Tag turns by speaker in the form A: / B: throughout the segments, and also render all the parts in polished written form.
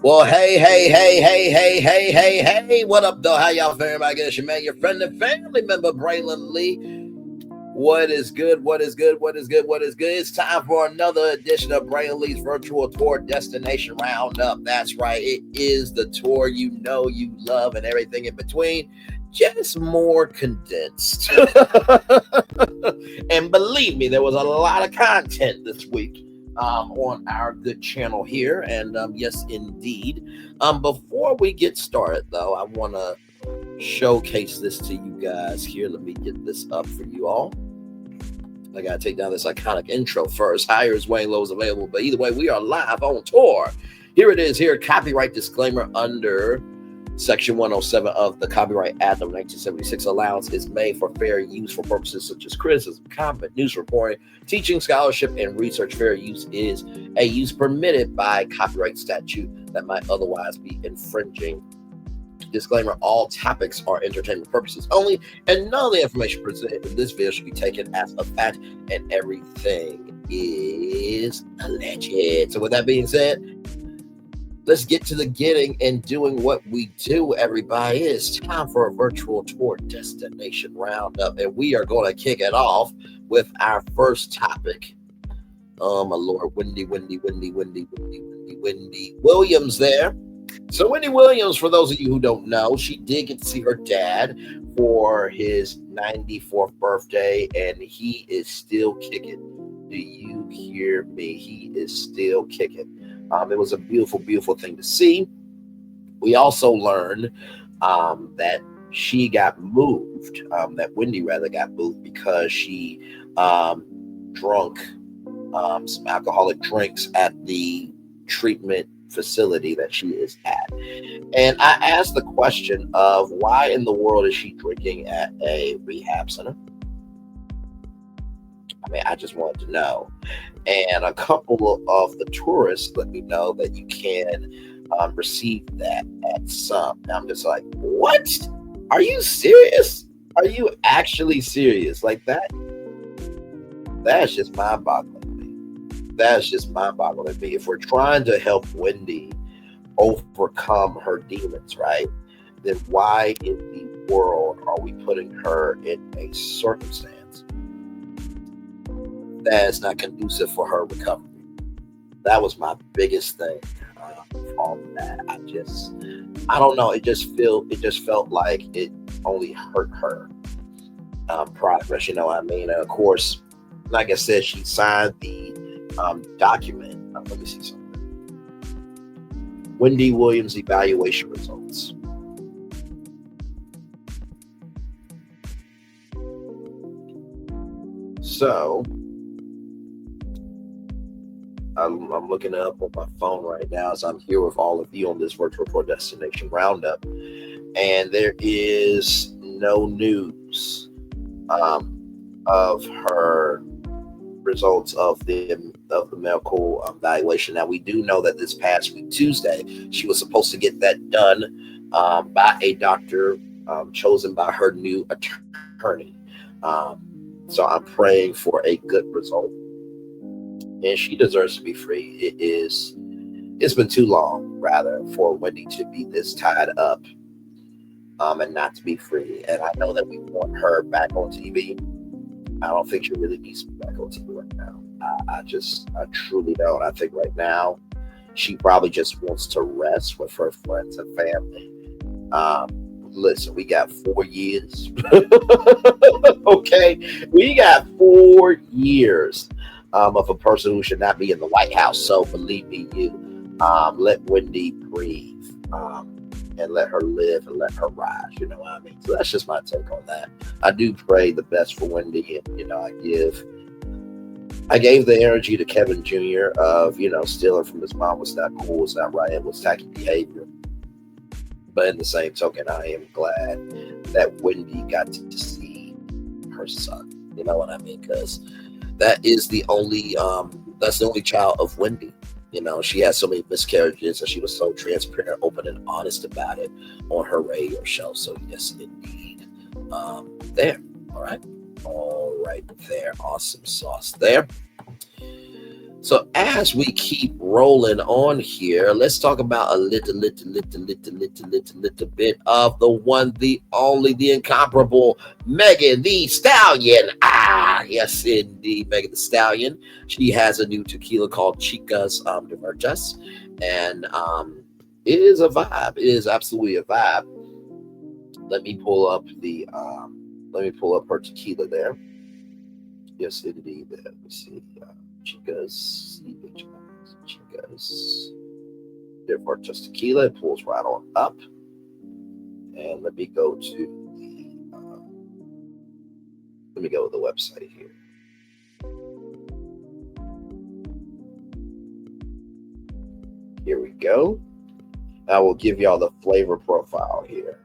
A: Well, hey, what up, though? How y'all feeling? I guess your man, your friend and family member, Braylon Lee. What is good? What is good? What is good? What is good? It's time for another edition of Braylon Lee's virtual tour destination roundup. That's right. It is the tour you know, you love, and everything in between. Just more condensed. And believe me, there was a lot of content this week on our good channel here. And yes, indeed. Before we get started, though, I want to showcase this to you guys here. Let me get this up for you all. I got to take down this iconic intro first. Higher is Wayne Lowe's available. But either way, we are live on tour. Here it is here. Copyright disclaimer under Section 107 of the Copyright Act of 1976. Allowance is made for fair use for purposes such as criticism, comment, news reporting, teaching, scholarship, and research. Fair use is a use permitted by copyright statute that might otherwise be infringing. Disclaimer, all topics are entertainment purposes only, and none of the information presented in this video should be taken as a fact, and everything is alleged. So with that being said, let's get to the getting and doing what we do, everybody. It's time for a virtual tour destination roundup, and we are going to kick it off with our first topic. Oh, my Lord, Wendy Williams there. So Wendy Williams, for those of you who don't know, she did get to see her dad for his 94th birthday, and he is still kicking. Do you hear me? He is still kicking. It was a beautiful, beautiful thing to see. We also learned that she got moved, that Wendy rather got moved because she drunk some alcoholic drinks at the treatment facility that she is at. And I asked the question of why in the world is she drinking at a rehab center? I mean, I just wanted to know. And a couple of the tourists let me know that you can receive that at some. And I'm just like, what? Are you serious? Are you actually serious? Like that? That's just mind-boggling to me. That's just mind-boggling to me. If we're trying to help Wendy overcome her demons, right? Then why in the world are we putting her in a circumstance that is not conducive for her recovery? That was my biggest thing for all of that. I don't know. It just felt like it only hurt her progress. You know what I mean? And of course, like I said, she signed the document. Let me see something. Wendy Williams evaluation results. So I'm looking it up on my phone right now as I'm here with all of you on this virtual tour destination roundup, and there is no news of her results of the medical evaluation. Now, we do know that this past week, Tuesday, she was supposed to get that done by a doctor chosen by her new attorney. So I'm praying for a good result. And she deserves to be free. It's been too long, rather, for Wendy to be this tied up and not to be free. And I know that we want her back on TV. I don't think she really needs to be back on TV right now. I truly don't. I think right now she probably just wants to rest with her friends and family. Listen, we got 4 years. Okay, we got 4 years of a person who should not be in the White House. So believe me, let Wendy breathe and let her live and let her rise. You know what I mean? So that's just my take on that. I do pray the best for Wendy, and I gave the energy to Kevin Jr. of stealing from his mom was not cool, it's not right, it was tacky behavior. But in the same token, I am glad that Wendy got to see her son. You know what I mean? Because that is the only child of Wendy. She had so many miscarriages, and she was so transparent, open, and honest about it on her radio show. So yes, indeed. There. All right there. Awesome sauce there. So as we keep rolling on here, let's talk about a little bit of the one, the only, the incomparable Megan Thee Stallion. Yes, indeed, Megan Thee Stallion. She has a new tequila called Chicas de Verdes, and it is a vibe. It is absolutely a vibe. Let me pull up her tequila there. Yes, indeed. Let me see. Chicas de Verdes tequila. It pulls right on up. And let me go to the website here. Here we go. I will give y'all the flavor profile here.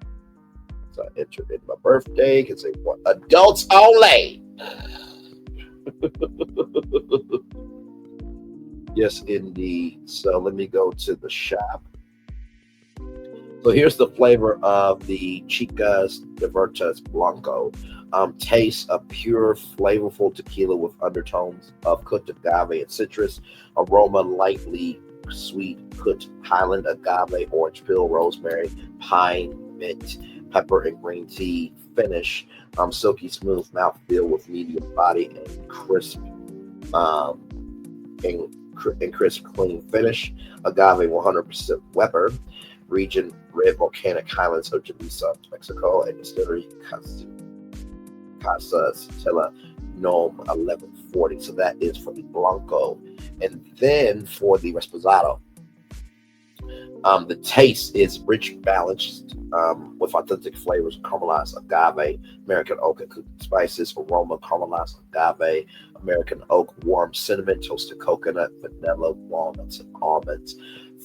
A: So I entered in my birthday because they want adults only. Yes, indeed. So let me go to the shop. So here's the flavor of the Chicas de Verdes Blanco. Taste a pure, flavorful tequila with undertones of cooked agave and citrus. Aroma lightly sweet, cooked Highland agave, orange peel, rosemary, pine, mint, pepper, and green tea. Finish, silky smooth mouthfeel with medium body and crisp, crisp, clean finish. Agave 100% Weber. Region, red volcanic highlands of Jalisco, Mexico, and distillery Casa Stella Nome 1140. So that is for the Blanco. And then for the Reposado, the taste is rich, balanced, with authentic flavors, caramelized agave, American oak and cooking spices, aroma, caramelized agave, American oak, warm cinnamon, toasted coconut, vanilla, walnuts, and almonds.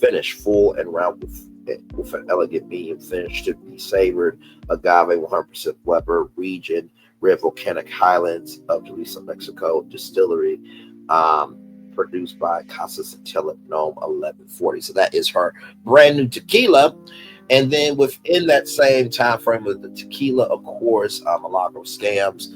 A: Finish full and round with an elegant medium finish to be savored. Agave 100% Weber. Region, red volcanic highlands of Jalisco, Mexico. Distillery, produced by Casa Stella Nome 1140. So that is her brand new tequila. And then within that same time frame with the tequila, of course, Milagro Scams,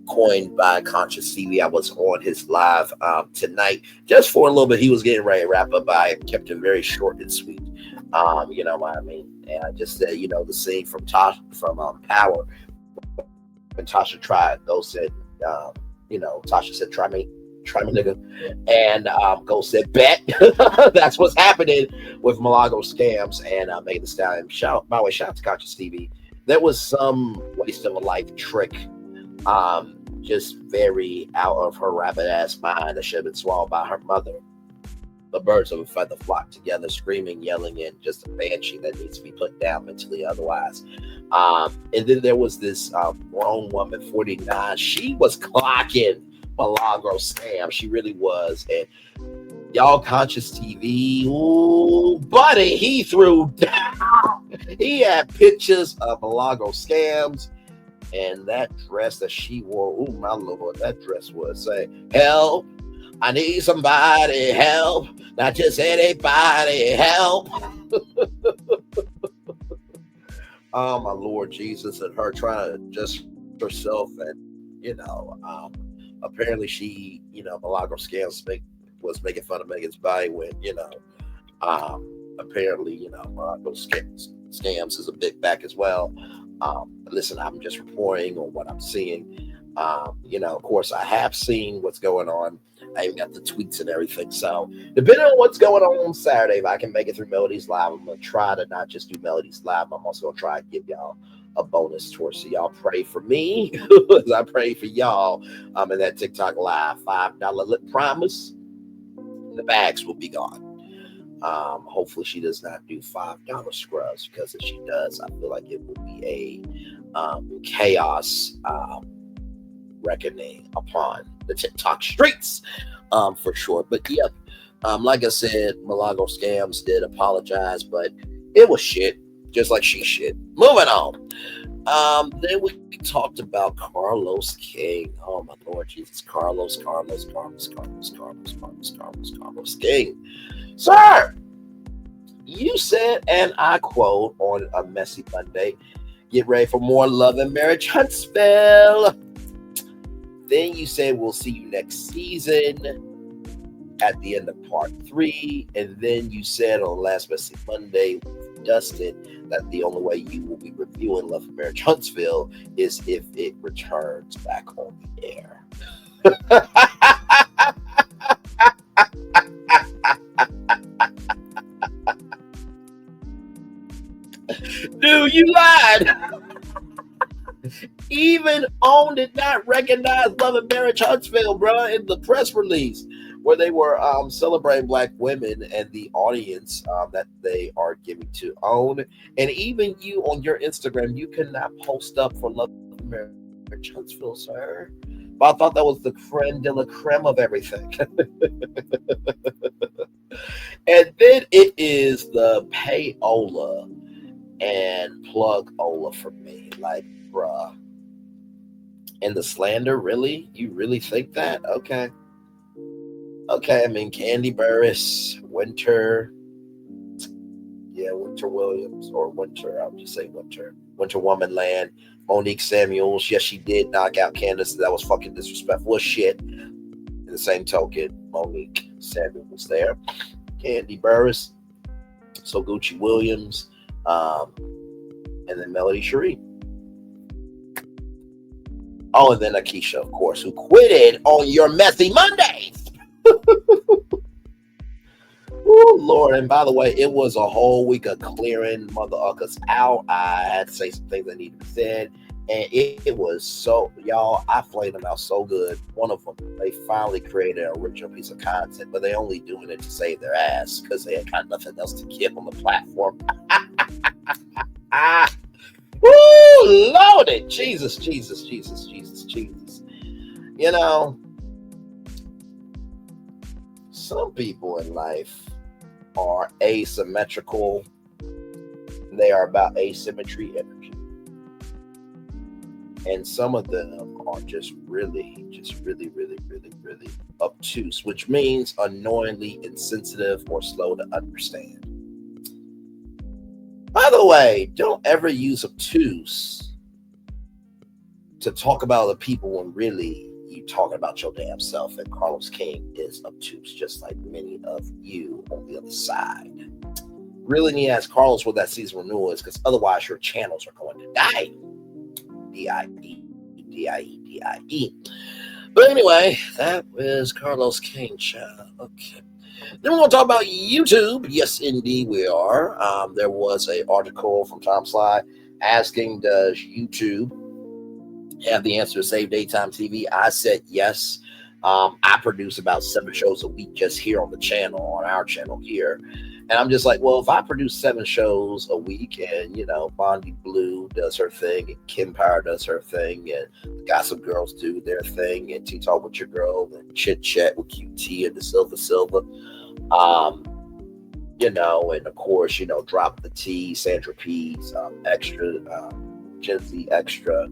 A: coined by Conscious TV. I was on his live tonight just for a little bit. He was getting ready to wrap up. I kept it very short and sweet. You know what I mean? And I just said, the scene from Power, when Tasha tried, Ghost said, Tasha said, try me, nigga. And Ghost said, bet. That's what's happening with Milagro Scams and Megan Thee Stallion. Shout out to Conscious TV. There was some waste of a life trick, just very out of her rabbit ass mind that should have been swallowed by her mother. The birds of a feather flock together, screaming, yelling, and just a banshee that needs to be put down mentally otherwise. And then there was this grown woman, 49. She was clocking Milagro Scam. She really was. And y'all, Conscious TV, ooh, buddy, he threw down. He had pictures of Milagro Scams. And that dress that she wore, oh my Lord, that dress was saying, help, I need somebody, help, not just anybody, help. Oh my Lord Jesus, and her trying to adjust herself, and apparently she, Milagro Scams was making fun of Megan's body when, apparently, Milagro Scams is a big back as well. Listen, I'm just reporting on what I'm seeing. Of course, I have seen what's going on. I even got the tweets and everything. So, depending on what's going on Saturday, if I can make it through Melodies Live, I'm going to try to not just do Melodies Live. I'm also going to try and give y'all a bonus tour. So, y'all pray for me as I pray for y'all in that TikTok Live. $5 lip promise. The bags will be gone. Hopefully she does not do $5 scrubs, because if she does, I feel like it will be a chaos reckoning upon the TikTok streets, for sure. But yeah, like I said, Milagro Scams did apologize, but it was shit, just like she shit. Moving on. Then we talked about Carlos King. Oh my Lord Jesus, Carlos King. Sir, you said, and I quote on a messy Monday, get ready for more love and marriage Huntsville. Then you said, we'll see you next season. at the end of part 3, and then you said on last Messy Monday with Dustin that the only way you will be reviewing Love and Marriage Huntsville is if it returns back on the air. Dude, you lied. Even OWN did not recognize Love and Marriage Huntsville, bro, in the press release where they were celebrating Black women and the audience that they are giving to OWN. And even you on your Instagram, you cannot post up for Love and Marriage Huntsville, sir. But I thought that was the creme de la creme of everything. And then it is the payola and plug Ola for me. Like, bruh. And the slander, really? You really think that? Okay. Okay, I mean, Candy Burris, Winter Williams, or Winter, I'll just say Winter Woman Land, Monique Samuels. Yes, she did knock out Candace. That was fucking disrespectful as shit. In the same token, Monique Samuels was there. Candy Burris, So Gucci Williams, and then Melody Cherie. Oh, and then Akeisha, of course, who quitted on your Messy Mondays. Oh, Lord. And by the way, it was a whole week of clearing mother uckers out. I had to say some things that needed to be said. And it was so, y'all, I flayed them out so good. One of them, they finally created an original piece of content, but they only doing it to save their ass because they had got nothing else to give on the platform. Woo, Lordy. Jesus. You know, some people in life are asymmetrical. They are about asymmetry energy. And some of them are just really obtuse, which means annoyingly insensitive or slow to understand. By the way, don't ever use obtuse to talk about other people when really you talking about your damn self. And Carlos King is obtuse, just like many of you on the other side. Really need to ask Carlos what that season renewal is, because otherwise your channels are going to die. D-I-E. But anyway, that was Carlos King, child. Okay. Then we're going to talk about YouTube. Yes, indeed, we are. There was an article from Tom Sly asking, does YouTube have the answer to save daytime TV? I said yes. I produce about 7 shows a week just here on the channel, on our channel here. And I'm just like, well, if I produce 7 shows a week and, you know, Bondi Blue does her thing and Kim Power does her thing and the Gossip Girls do their thing and Tea Talk with Your Girl and Chit Chat with QT and the Silver, you know, and of course, you know, Drop the Tea, Sandra P's, Extra, Gen Z Extra.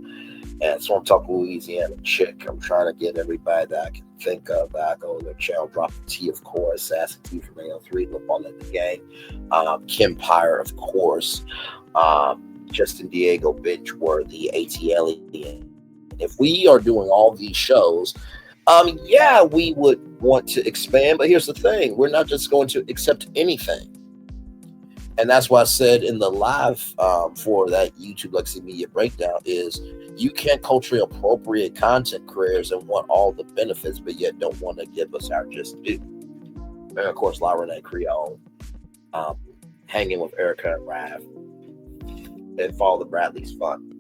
A: And so I'm talking Louisiana Chick. I'm trying to get everybody that I can think of back on their channel. Drop the T, of course. Sassy T from AO3. Look all in the gang. Kim Pyre, of course. Justin Diego, Binge Worthy, ATL. If we are doing all these shows, yeah, we would want to expand. But here's the thing. We're not just going to accept anything. And that's why I said in the live for that YouTube Legacy Media Breakdown is you can't culturally appropriate content creators and want all the benefits, but yet don't want to give us our just due. And of course, La Renee Creole, hanging with Erica and Rav, and Follow the Bradley's fun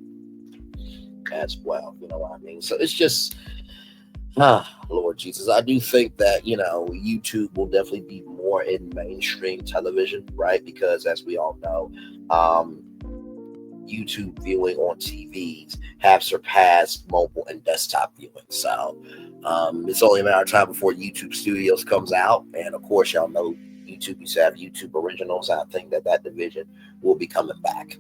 A: as well. You know what I mean? So it's just, Lord Jesus, I do think that, you know, YouTube will definitely be more in mainstream television, right? Because as we all know, YouTube viewing on TVs have surpassed mobile and desktop viewing. So it's only a matter of time before YouTube Studios comes out. And of course, y'all know YouTube used to have YouTube Originals. I think that division will be coming back.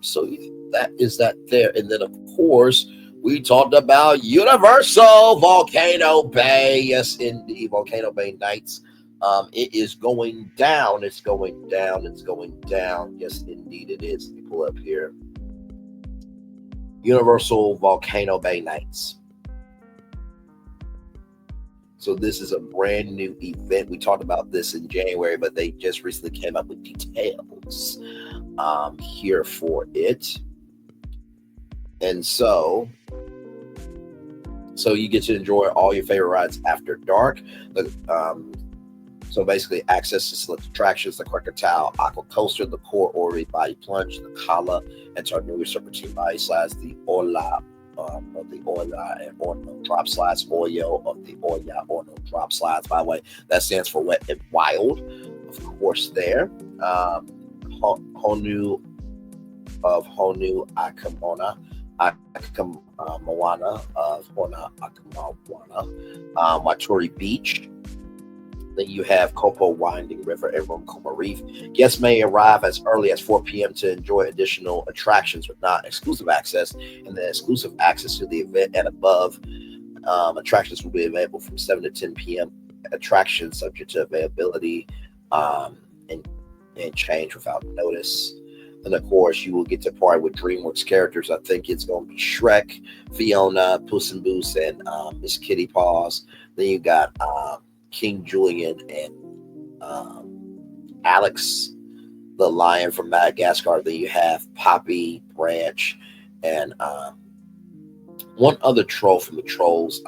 A: So that is that there. And then, of course, we talked about Universal Volcano Bay. Yes, indeed, Volcano Bay Nights. It is going down. It's going down. Yes, indeed, it is. Let me pull up here. Universal Volcano Bay Nights. So this is a brand new event. We talked about this in January, but they just recently came up with details here for it. And so you get to enjoy all your favorite rides after dark. So basically, access to select attractions, the Krakatoa Aqua Coaster, the Core Ori Body Plunge, the Kala and Tarnui Serpentine Body Slides, the Ola of the Oya and Orno Drop Slides, Oyo of the Oya Orno Drop Slides. By the way, that stands for Wet and Wild, of course. There, Honu of Honu Akamona. Moana of Hona Akamawana, Waturi Beach. Then you have Kopo Winding River and Ronkomo Reef. Guests may arrive as early as 4 p.m. to enjoy additional attractions with non-exclusive access, and then exclusive access to the event and above. Attractions will be available from 7 to 10 p.m. Attractions subject to availability and change without notice. And of course, you will get to party with DreamWorks characters. I think it's going to be Shrek, Fiona, Puss in Boots, and Miss Kitty Paws. Then you got King Julian and Alex, the lion from Madagascar. Then you have Poppy, Branch, and one other troll from the Trolls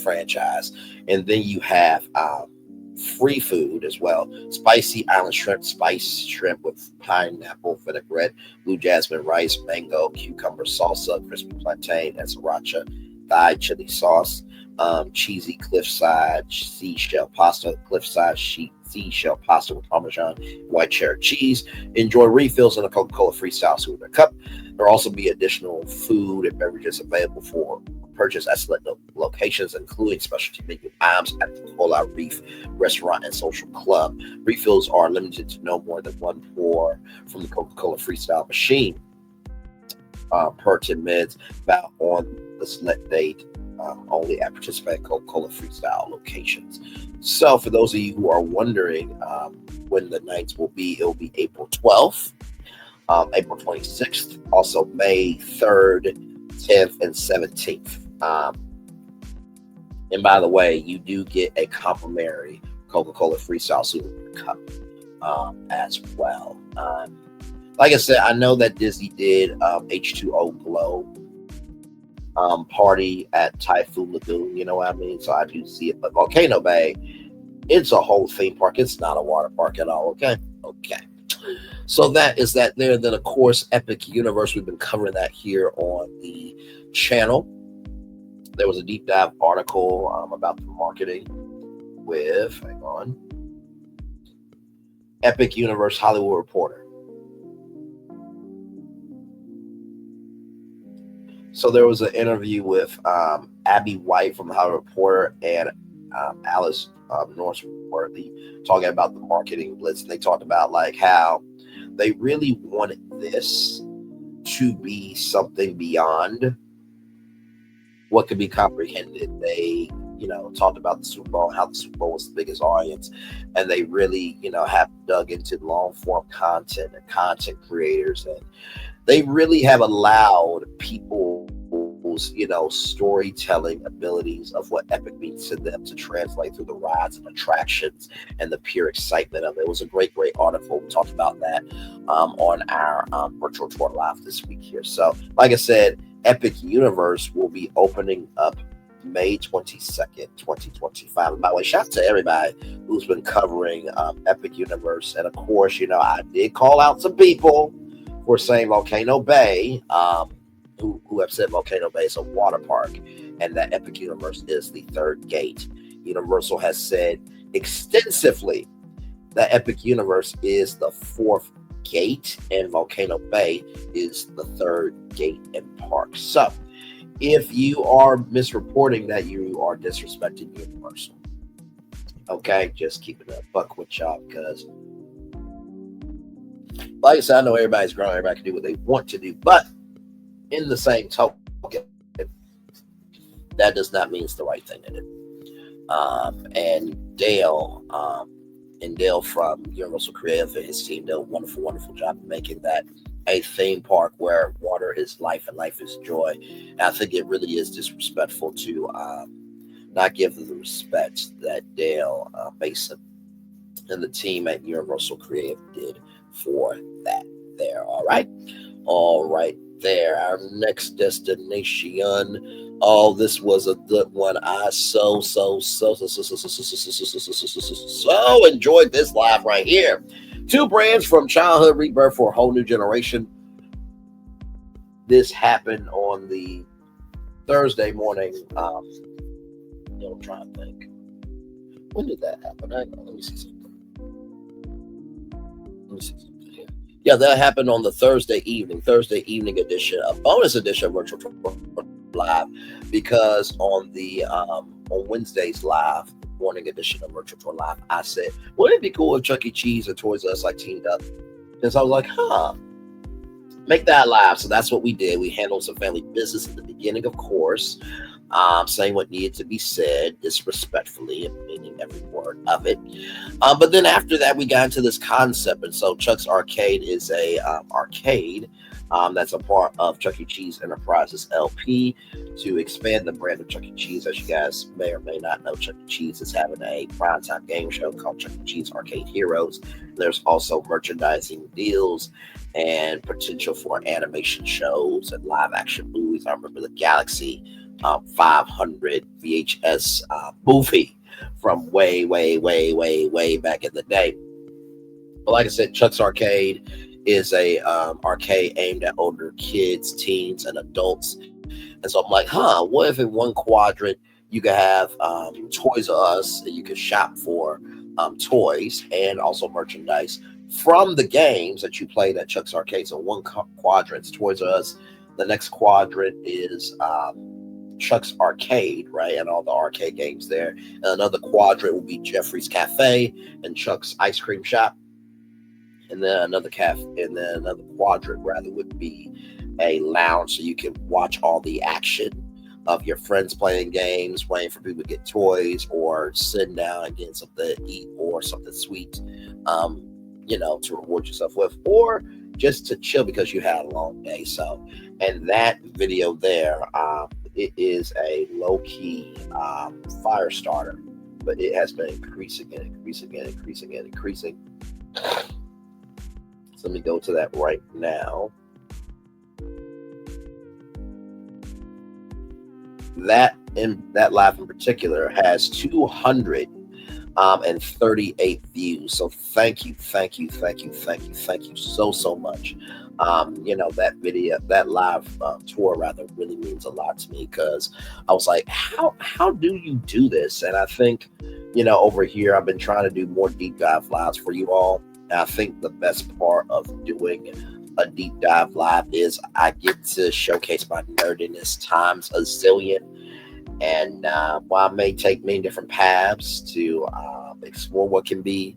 A: franchise. And then you have free food as well. Spicy island shrimp, spiced shrimp with pineapple, vinaigrette, blue jasmine rice, mango, cucumber salsa, crispy plantain, and sriracha Thai chili sauce. Cheesy cliffside seashell pasta, cliffside seashell pasta with Parmesan, white cheddar cheese. Enjoy refills in a Coca-Cola Freestyle Souvenir Cup. There will also be additional food and beverages available for purchase at select locations, including specialty menu items at the Kola Reef Restaurant and Social Club. Refills are limited to no more than one pour from the Coca-Cola Freestyle machine per 10 minutes, about on the select date. Only at participating Coca-Cola Freestyle locations. So for those of you who are wondering when the nights will be, it will be April 12th, April 26th, also May 3rd, 10th, and 17th. And by the way, you do get a complimentary Coca-Cola Freestyle Souvenir Cup as well. Like I said, I know that Disney did H2O Glow party at Typhoon Lagoon, you know what I mean? So I do see it. But Volcano Bay, it's a whole theme park. It's not a water park at all, okay? Okay. So that is that there. Then, of course, Epic Universe. We've been covering that here on the channel. There was a deep dive article about the marketing with, hang on, Epic Universe Hollywood Reporter. So there was an interview with Abby White from the Hollywood Reporter and Alice Northworthy talking about the marketing blitz. And they talked about like how they really wanted this to be something beyond what could be comprehended. They, talked about the Super Bowl, how the Super Bowl was the biggest audience, and they really, have dug into long form content and content creators, and they really have allowed people's, storytelling abilities of what Epic means to them to translate through the rides and attractions and the pure excitement of it. It was a great article. We talked about that on our virtual tour live this week here. So, like I said, Epic Universe will be opening up May 22nd, 2025. And by the way, shout out to everybody who's been covering Epic Universe. And of course, I did call out some people for saying Volcano Bay, who have said Volcano Bay is a water park and that Epic Universe is the third gate. Universal has said extensively that Epic Universe is the fourth gate and Volcano Bay is the third gate and park. So if you are misreporting that, you are disrespecting Universal. Okay, just keeping a buck with y'all, because like I said, I know everybody's grown, everybody can do what they want to do, but in the same token, that does not mean it's the right thing to do. And Dale from Universal Creative and his team did a wonderful job of making that a theme park where water is life and life is joy. And I think it really is disrespectful to not give them the respect that Dale Mason and the team at Universal Creative did for that there. All right there. Our next destination. Oh, this was a good one. I so enjoyed this live right here. Two brands from childhood rebirth for a whole new generation. This happened on the Thursday morning. I'm trying to think. When did that happen? Let me see something. Here. Yeah, that happened on the Thursday evening edition, a bonus edition of Virtual Tour Live, because on the on Wednesday's live morning edition of Virtual Tour Live, I said, wouldn't it be cool if Chuck E. Cheese and Toys R Us like teamed up? And so I was like, make that live. So that's what we did. We handled some family business at the beginning, of course, saying what needed to be said disrespectfully and meaning every word of it. But then after that, we got into this concept. And so Chuck's Arcade is a arcade that's a part of Chuck E. Cheese Enterprises LP to expand the brand of Chuck E. Cheese. As you guys may or may not know, Chuck E. Cheese is having a primetime game show called Chuck E. Cheese Arcade Heroes. There's also merchandising deals and potential for animation shows and live action movies. I remember the Galaxy 500 VHS movie from way back in the day. But like I said, Chuck's Arcade is a arcade aimed at older kids, teens, and adults. And so I'm like, what if in one quadrant you could have Toys R Us that you could shop for toys and also merchandise from the games that you played at Chuck's Arcade. So one quadrant's Toys R Us, the next quadrant is Chuck's Arcade, right, and all the arcade games there. And another quadrant will be Jeffrey's Cafe and Chuck's Ice Cream Shop. And then another quadrant rather would be a lounge, so you can watch all the action of your friends playing games, waiting for people to get toys, or sitting down and getting something to eat or something sweet, to reward yourself with, or just to chill because you had a long day. So, and that video there, it is a low-key fire starter, but it has been increasing. So let me go to that right now. That live in particular has 238 views. So thank you so much. That video, that live tour rather, really means a lot to me, because I was like, how do you do this? And I think, over here, I've been trying to do more deep dive lives for you all. And I think the best part of doing a deep dive live is I get to showcase my nerdiness times a zillion. And while it may take many different paths to explore what can be,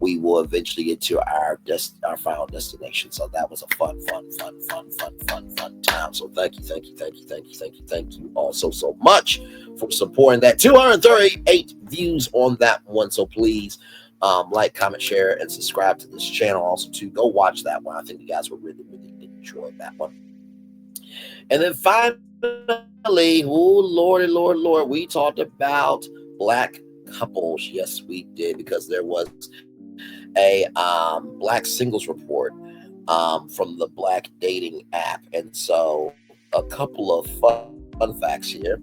A: we will eventually get to our final destination. So that was a fun time. So thank you all so much for supporting that. 238 views on that one. So please like, comment, share, and subscribe to this channel. Also, to go watch that one. I think you guys will really enjoy that one. And then finally, Lord, we talked about Black couples. Yes, we did, because there was a Black singles report from the Black dating app. And so a couple of fun facts here.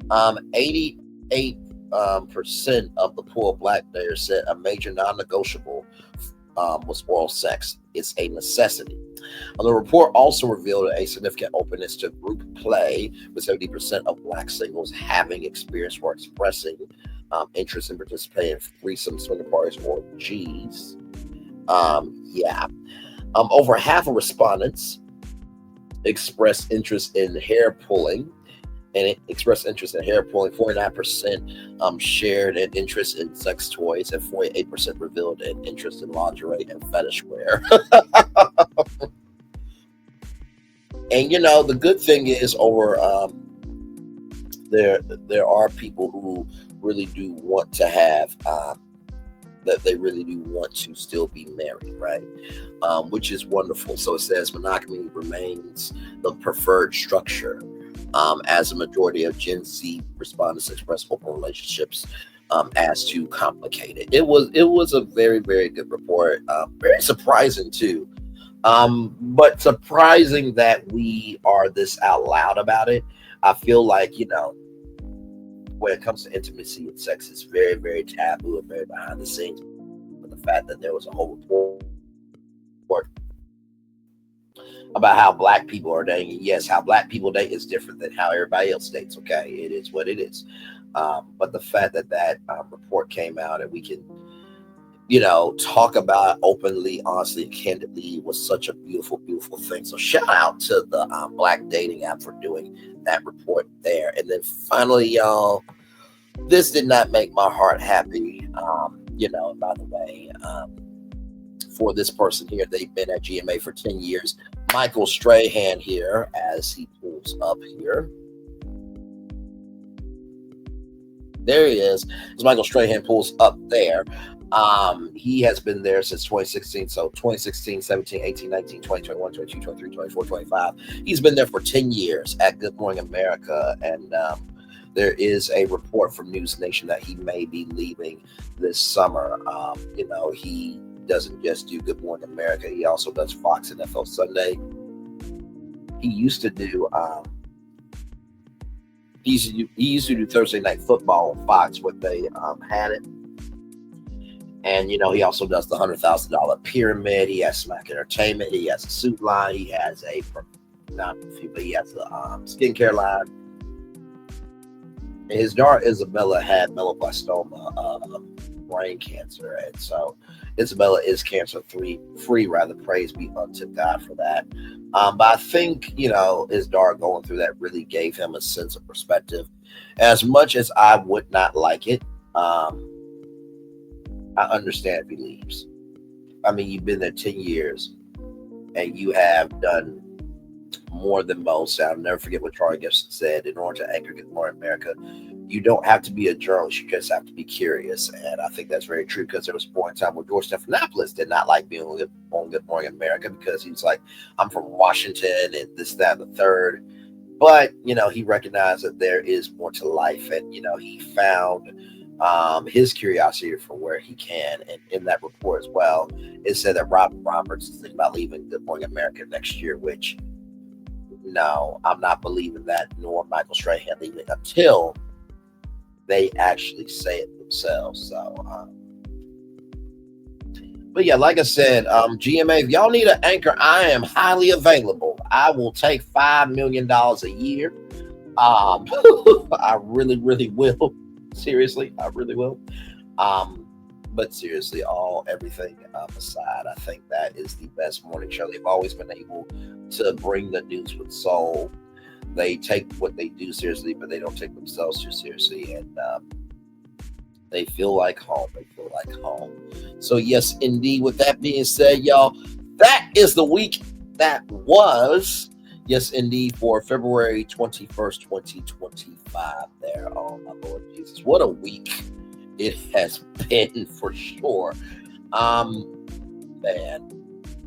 A: 88% of the pool of Black daters said a major non-negotiable was oral sex. It's a necessity. The report also revealed a significant openness to group play, with 70% of Black singles having experienced or expressing interest in participating in threesome, swinger parties, or G's. Over half of respondents expressed interest in hair pulling. 49% shared an interest in sex toys, and 48% revealed an interest in lingerie and fetish wear. And the good thing is, there are people who really do want to have that they really do want to still be married, right? Which is wonderful. So it says monogamy remains the preferred structure as a majority of Gen Z respondents express open relationships as too complicated. It was a very, very good report. Very surprising too. But surprising that we are this out loud about it. I feel like, when it comes to intimacy and sex, it's very, very taboo and very behind the scenes. But the fact that there was a whole report about how black people are dating, yes, how black people date is different than how everybody else dates. Okay, it is what it is. But the fact that report came out and we can, talk about it openly, honestly, and candidly was such a beautiful, beautiful thing. So shout out to the Black Dating app for doing that report there. And then finally, y'all, this did not make my heart happy. By the way, for this person here, they've been at GMA for 10 years. Michael Strahan here, as he pulls up here. There he is. As Michael Strahan pulls up there. He has been there since 2016. So 2016, 17, 18, 19, 20, 21, 22, 23, 24, 25. He's been there for 10 years at Good Morning America. And there is a report from News Nation that he may be leaving this summer. He doesn't just do Good Morning America. He also does Fox NFL Sunday. He used to do he used to do Thursday Night Football on Fox when they had it. And, he also does the $100,000 pyramid. He has Smack Entertainment. He has a suit line. He has he has a skincare line. And his daughter Isabella had meloblastoma, brain cancer. And so Isabella is cancer free, rather. Praise be unto God for that. But I think, his daughter going through that really gave him a sense of perspective. As much as I would not like it, I understand if he leaves. I mean, you've been there 10 years and you have done more than most. I'll never forget what Charlie Gibson said. In order to anchor Good Morning America, you don't have to be a journalist. You just have to be curious. And I think that's very true, because there was a point in time where George Stephanopoulos did not like being on Good Morning America, because he was like, I'm from Washington and this, that, and the third. But, he recognized that there is more to life. And, he found his curiosity from where he can. And in that report as well, it said that Robin Roberts is thinking about leaving Good Morning America next year, which, no, I'm not believing that, nor Michael Strahan leaving until they actually say it themselves. So, but yeah, like I said, GMA, if y'all need an anchor, I am highly available. I will take $5 million a year. I really, really will. Seriously, I really will. But seriously, everything aside, I think that is the best morning show. They've always been able to bring the news with soul. They take what they do seriously, but they don't take themselves too seriously. And they feel like home. They feel like home. So yes, indeed. With that being said, y'all, that is the week that was. Yes, indeed, for February 21st, 2025 there. Oh, my Lord Jesus. What a week it has been, for sure. Man,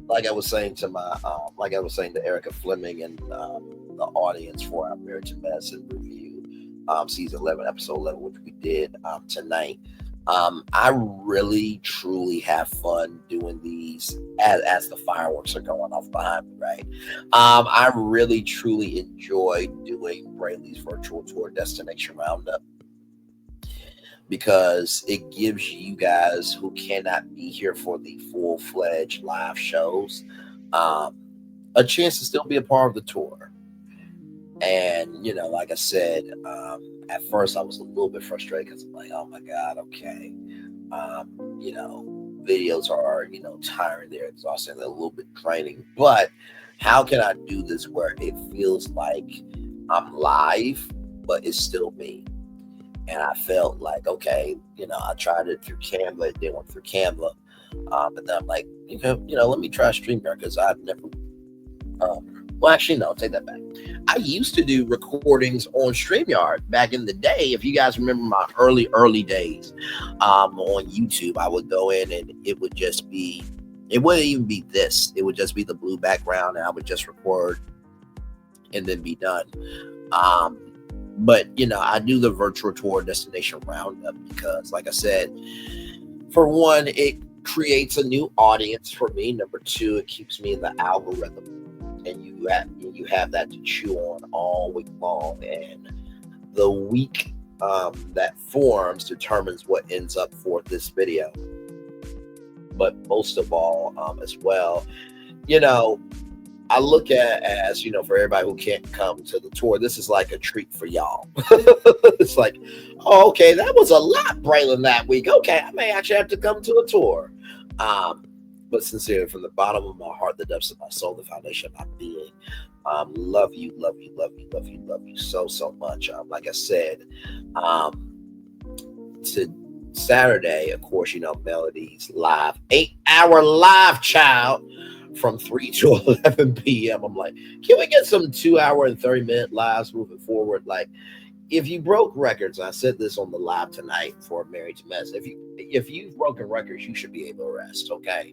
A: like I was saying to Erica Fleming and the audience for our Marriage and Medicine review, season 11, episode 11, which we did tonight. I really, truly have fun doing these as the fireworks are going off behind me, right? I really, truly enjoy doing Braylon's virtual tour Destination Roundup, because it gives you guys who cannot be here for the full-fledged live shows a chance to still be a part of the tour. And, like I said, at first I was a little bit frustrated, because I'm like, oh my God, okay. Videos are, tiring, they're exhausting, they're a little bit draining. But how can I do this where it feels like I'm live, but it's still me? And I felt like, okay, I tried it through Canva, it didn't work through Canva. But then I'm like, let me try StreamYard, because I've never, well, actually, no, take that back. I used to do recordings on StreamYard back in the day. If you guys remember my early days on YouTube, I would go in and it would just be, it wouldn't even be this. It would just be the blue background, and I would just record and then be done. But I do the virtual tour destination roundup because, like I said, for one, it creates a new audience for me. Number two, it keeps me in the algorithm, and you have that to chew on all week long. And the week that forms determines what ends up for this video. But most of all, as well, I look at as, for everybody who can't come to the tour, this is like a treat for y'all. It's like, oh, okay, that was a lot, Braylon, that week. Okay, I may actually have to come to a tour. But sincerely, from the bottom of my heart, the depths of my soul, the foundation of my being, love you, love you, love you, love you, love you so, so much. Like I said, to Saturday, of course, Melody's live, 8-hour live, child, from 3 to 11 p.m. I'm like, can we get some 2-hour and 30-minute lives moving forward? Like, if you broke records, I said this on the live tonight for Married to Mess. If you've broken records, you should be able to rest, okay?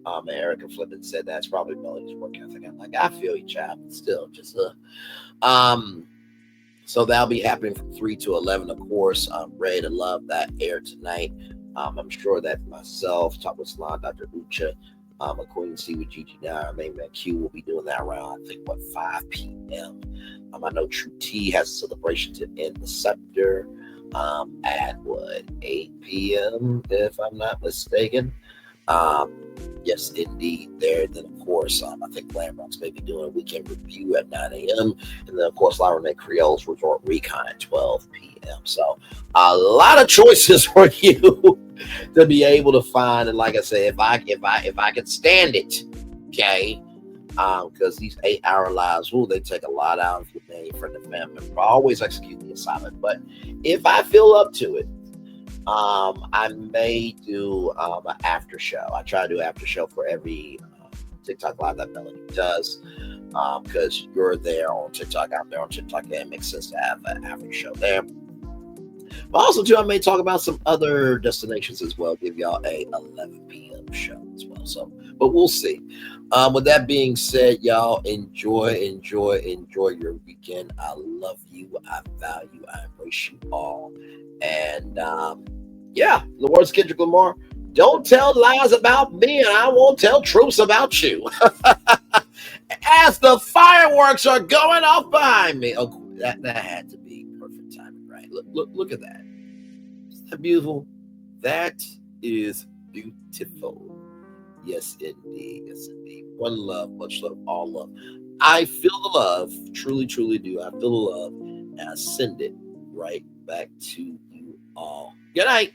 A: And Erica Flippin said that's probably Melody's work ethic. I'm like, I feel you, child, but still, just so that'll be happening from 3 to 11, of course. I'm ready to love that air tonight. I'm sure that myself, Top with Salon, Dr. Ucha, Queen C with Gigi now, our main man Q will be doing that around, I think, 5 p.m. I know True T has a celebration to end the scepter at 8 p.m. if I'm not mistaken. Yes, indeed. There, then of course, I think Landmarks may be doing a weekend review at 9 a.m. And then of course, La Renee Creole's Resort Recon at 12 p.m. So a lot of choices for you to be able to find. And like I say, if I can stand it, okay. Because these 8-hour lives, they take a lot out of your name, friend and family. I always execute the assignment, but if I feel up to it, I may do an after show. I try to do after show for every TikTok live that Melody does, because you're there on TikTok, I'm there on TikTok, and it makes sense to have an after show there. But also, too, I may talk about some other destinations as well, give y'all a 11 p.m. show as well. So, but we'll see. With that being said, y'all, enjoy your weekend. I love you. I value, I embrace you all. And yeah, the words of Kendrick Lamar, don't tell lies about me and I won't tell truths about you. As the fireworks are going off behind me. Oh, that had to be perfect timing, right? Look at that. Isn't that beautiful? That is beautiful. Yes, indeed. Yes, indeed. One love, much love, all love. I feel the love, truly, truly do. I feel the love, and I send it right back to you all. Good night.